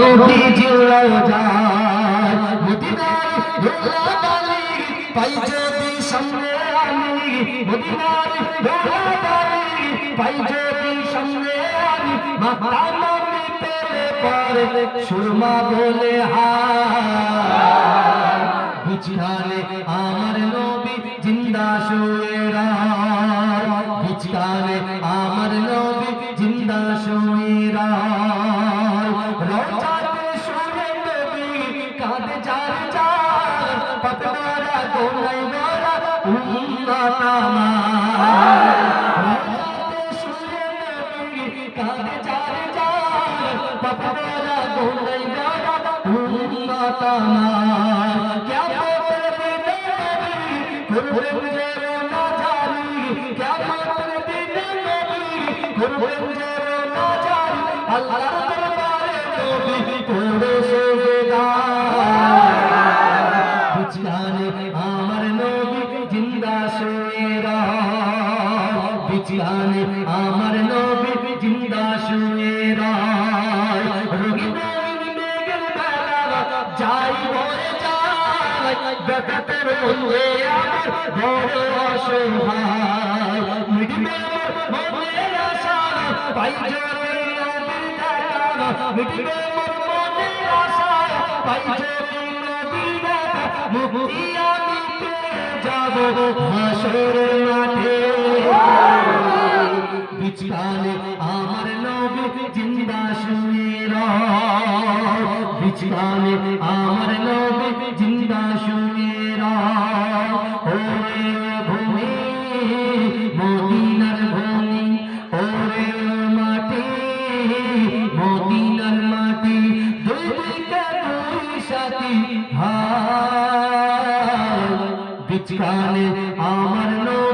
নবী জিরাও যায় মদিনার ধুলাবালি পাই যদি সামনে আমি মদিনার ধুলাবালি পাই যদি সামনে আমি মাতা নবী পেলে পরে সুরমা বলে হায় বিছানে আমার নবী জিন্দা শুয়ে রায় বিছানে আমার নবী জিন্দা শুয়ে রায় রওজাতে শুয়ে নবী কাঁদে যার যার পাপনারা গোনাই মারা উম্মত আমার রওজাতে শুয়ে নবী কাঁদে যার যার পাপনারা গোনাই মারা উম্মত আমার क्या बोल दे नबी गुरबे ना जारी क्या बोल दे नबी गुरबे ना जारी अल्लाह दरबारे नबी तोड़े सेवेदा बिछाने आमर नबी जिंदा शुएरा बिछाने आमर नबी जिंदा शुएरा रोगी नबी मेघर बेला जाई भरे जाय बेकतर हुए আমার বড় অসহায় মিটবে মনের আশা পাই যদি নবীর দেখা মিটবে মনের আশা পাই যদি নবীর দেখা মুক্তি আমি পেয়ে যাব হাসরের মাঠে বিছানে আমার নবী জিন্দা শুয়ে রায় বিছানে আমার নবী জিন্দা শুয়ে রায় ওরে ভূমি মদিনার ভূমি ওরে মাটি মদিনার মাটি দুই দিকে দুই সাথী ভাই বিছানে আমার নবী